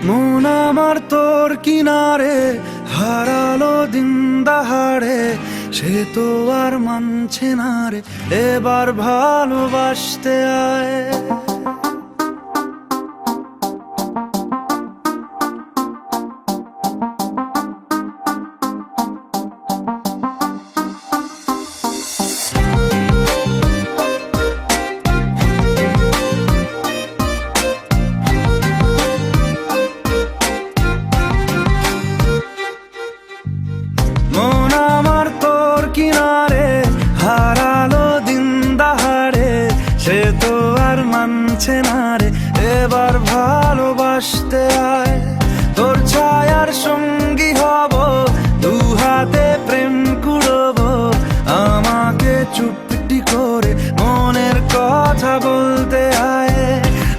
মন আমার তোর কিনারে হারালো দিন দাহাড়ে, সে তো আর মানছে না রে, এবার ভালোবাসতে আয়। মন আমার তোর কিনারে হারালো দিন দাহাড়ে, সে তো আর মানছে না রে, এবার ভালোবাসতে আয়। তোর ছায়ার সঙ্গী হব, দু হাতে প্রেম কুড়বো, আমাকে চুপটি করে মনের কথা বলতে আয়।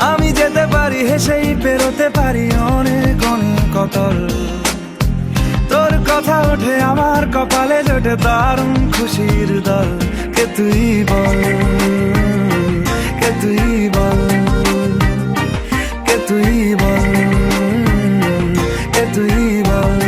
আমি যেতে পারি হেসেই পেরোতে পারি অনেক অনেক অতল, তোর কথা ওঠে আমার কপালে জোটে দারুণ খুশির দল। কে তুই বল, কে তুই বল, কে তুই বল, কে তুই বল।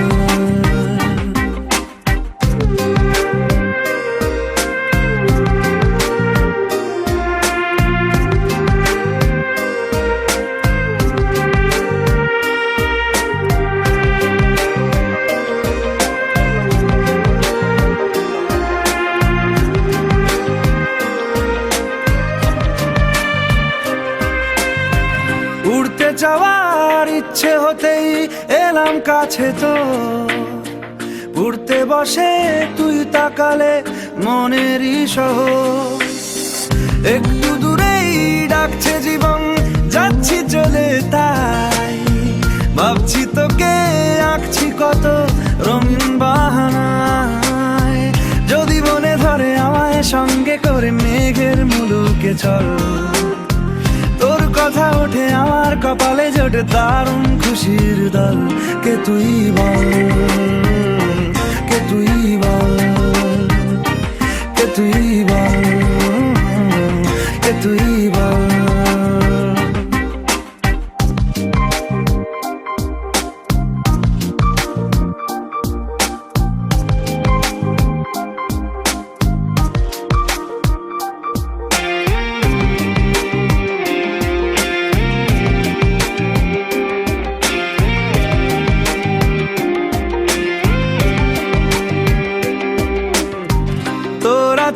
উড়তে যাওয়ার ইচ্ছে হতেই এলাম কাছে তো, উড়তে বসে তুই তাকালে মনেরই শহর। একটু দূরেই ডাকছে জীবন, যাচ্ছি চলে তাই ভাবছি তোকে আঁকছি কত রঙিন বাহানায়। যদি মনে ধরে আমায় সঙ্গে করে মেঘের মুলুকে চল, তোর কথা ওঠে আমার কপালে জোটে দারুণ খুশির দল। কে তুই বল, কে তুই বল, কে তুই বল, কে তুই বল।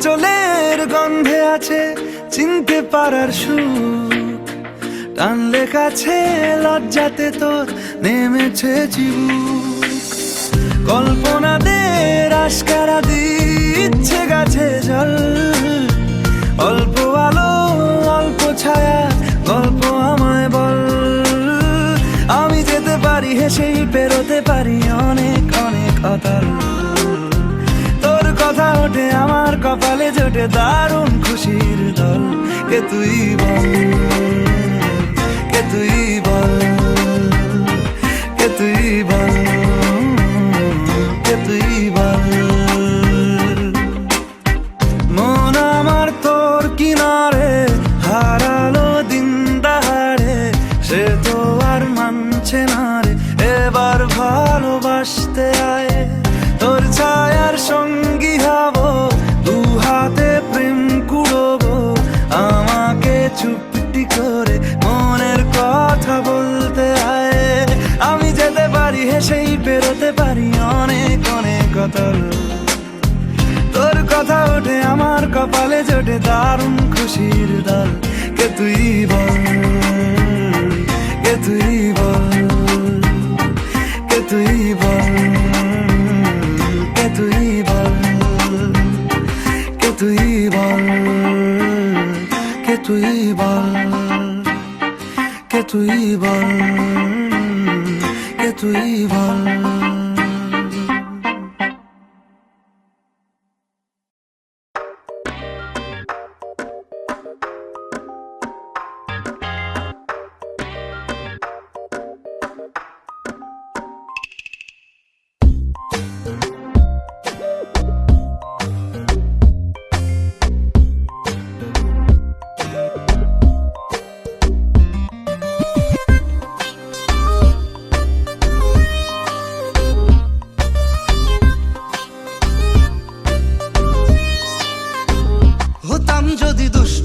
চোলের গন্ধে আছে চিনতে পারার সুখ, টানলে কাছে লজ্জাতে তোর নেমেছে চিবুক। কল্পনাদের আশকারা দিচ্ছে গাছে জল, অল্প আলো অল্প ছায়া গল্প আমায় বল। আমি যেতে পারি হেসেই পেরোতে পারি অনেক অনেক অতল, কথা ওঠে আমার কপালে জোটে দারুণ খুশির দল। কে তুই বল, কে তুই বল, কে তুই বল, কে তুই বল। মন আমার তোর কিনারে হারালো দিন দাহাড়ে, সে তো আর মানছে না রে, এবার ভালোবাসতে আয়। তোর ছায়ার সঙ্গী হব, দু হাতে প্রেম কুড়বো, আমাকে চুপটি করে মনের কথা বলতে আয়। আমি যেতে পারি হেসেই পেরোতে পারি অনেক অনেক অতল, তোর কথা ওঠে আমার কপালে জোটে দারুণ খুশির দল। কে তুই বল, কে তুই বল, কে তুই বল, কে তুই বল, কে তুই বল, কে তুই বল, কে তুই বল, কে তুই বল।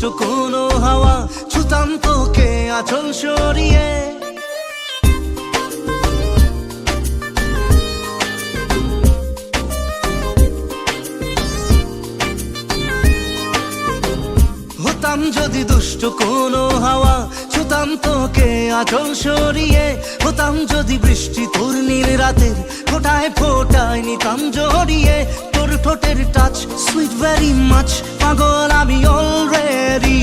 দুষ্ট কোনো হাওয়া, ছুতাম তোকে আঁচল সরিয়ে। হতাম যদি দুষ্ট কোনো হাওয়া, ছুতাম তোকে আঁচল সরিয়ে। হতাম যদি বৃষ্টি তোর নীল রাতের ফোটায় ফোটায় নিতাম জড়িয়ে। তোর ঠোঁটের টাচ সুইট ভেরি মাচ, পাগল আমি অলরেডি।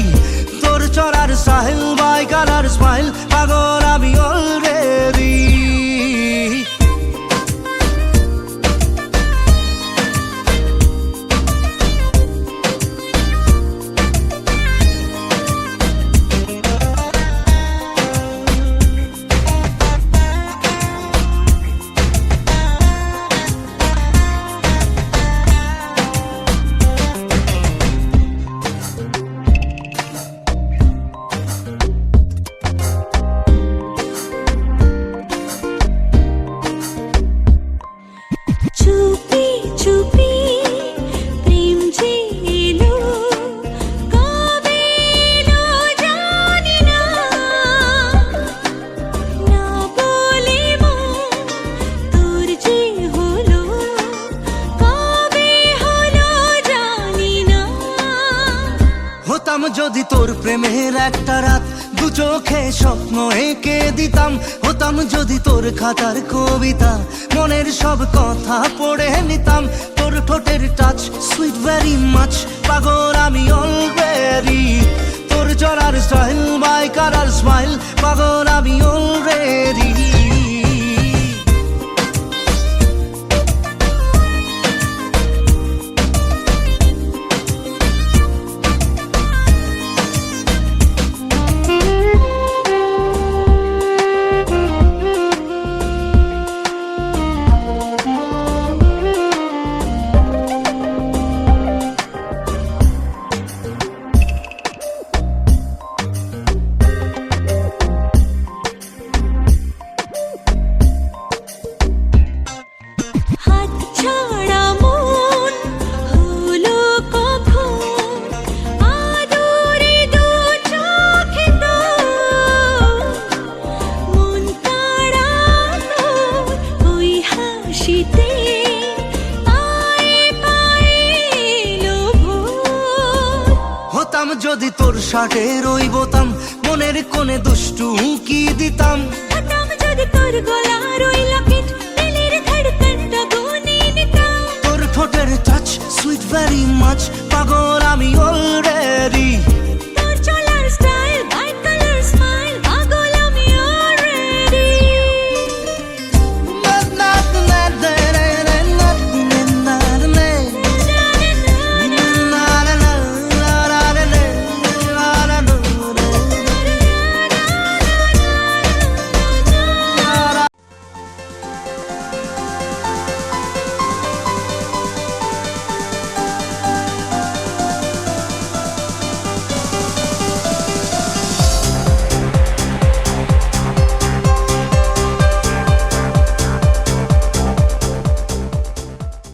তোর চড়ার সাহেল বাই কালার স্মাইল, পাগল আমি অলরেডি। চুপি চুপি প্রেম যে এলো, কবে এলো জানি না, না বলে মন তোর যে হলো, কবে হলো জানি না। হতাম যদি তোর প্রেমের একটা রাত, দু চোখে স্বপ্ন এঁকে দিতাম। হতাম যদি তোর খাতার কবিতা, মনের সব কথা পড়ে নিতাম। তোর ঠোঁটের টাচ সুইট ভেরি মাচ, পাগল আমি অলরেডি। তোর চড়ার স্টাইল বাই কালার স্মাইল, পাগল আমি অলরেডি। হাত ছাড়া মন হলো কখন, আদরে দু চোখে তোর, মন কাড়া তোর ওই হাসিতে, পায়ে পায়ে এলো ভোর। হতাম যদি তোর শার্টের ওই বোতাম, মনের কোণে দুষ্টু উঁকি দিতাম। হতাম যদি তোর